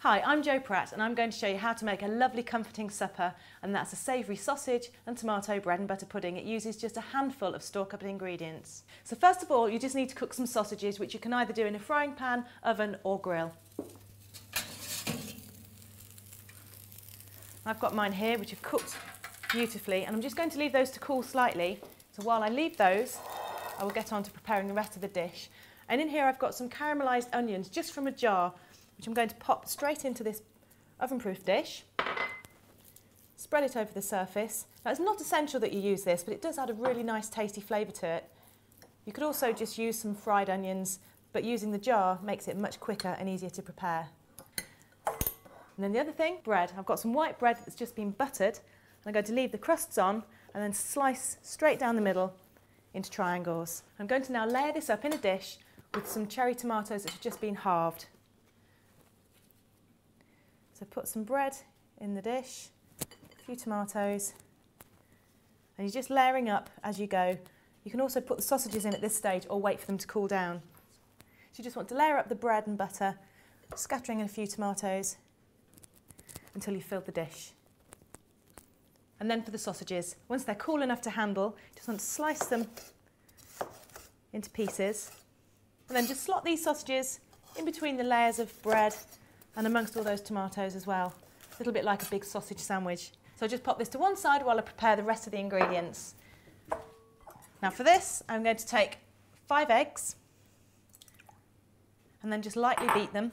Hi, I'm Jo Pratt and I'm going to show you how to make a lovely comforting supper, and that's a savoury sausage and tomato bread and butter pudding. It uses just a handful of store-cut ingredients. So first of all, you just need to cook some sausages, which you can either do in a frying pan, oven or grill. I've got mine here which have cooked beautifully, and I'm just going to leave those to cool slightly. So while I leave those, I will get on to preparing the rest of the dish. And in here I've got some caramelised onions just from a jar, which I'm going to pop straight into this oven-proof dish. Spread it over the surface. Now, it's not essential that you use this, but it does add a really nice tasty flavour to it. You could also just use some fried onions, but using the jar makes it much quicker and easier to prepare. And then the other thing, bread. I've got some white bread that's just been buttered, and I'm going to leave the crusts on and then slice straight down the middle into triangles. I'm going to now layer this up in a dish with some cherry tomatoes that have just been halved. So put some bread in the dish, a few tomatoes, and you're just layering up as you go. You can also put the sausages in at this stage or wait for them to cool down. So you just want to layer up the bread and butter, scattering in a few tomatoes until you've filled the dish. And then for the sausages, once they're cool enough to handle, you just want to slice them into pieces, and then just slot these sausages in between the layers of bread and amongst all those tomatoes as well. A little bit like a big sausage sandwich. So just pop this to one side while I prepare the rest of the ingredients. Now for this, I'm going to take 5 eggs and then just lightly beat them.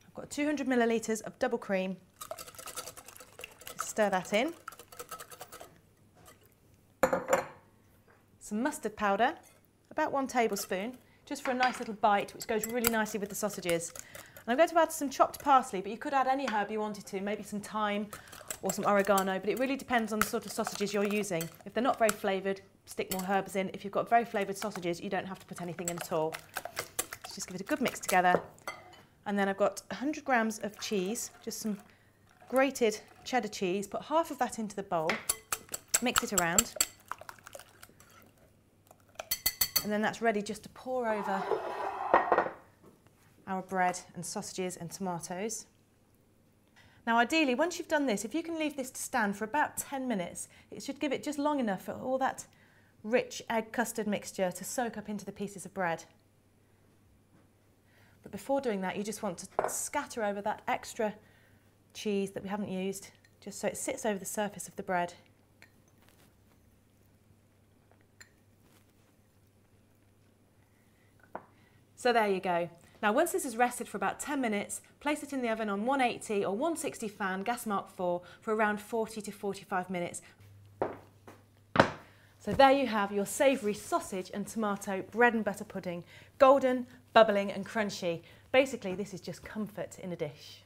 I've got 200 millilitres of double cream. Stir that in. Some mustard powder, about 1 tablespoon, just for a nice little bite, which goes really nicely with the sausages. And I'm going to add some chopped parsley, but you could add any herb you wanted to, maybe some thyme or some oregano, but it really depends on the sort of sausages you're using. If they're not very flavoured, stick more herbs in. If you've got very flavoured sausages, you don't have to put anything in at all. So just give it a good mix together. And then I've got 100 grams of cheese, just some grated cheddar cheese. Put half of that into the bowl, mix it around. And then that's ready just to pour over our bread and sausages and tomatoes. Now ideally, once you've done this, if you can leave this to stand for about 10 minutes, it should give it just long enough for all that rich egg custard mixture to soak up into the pieces of bread. But before doing that, you just want to scatter over that extra cheese that we haven't used, just so it sits over the surface of the bread. So there you go. Now once this has rested for about 10 minutes, place it in the oven on 180 or 160 fan, gas mark 4, for around 40 to 45 minutes. So there you have your savoury sausage and tomato bread and butter pudding. Golden, bubbling and crunchy. Basically this is just comfort in a dish.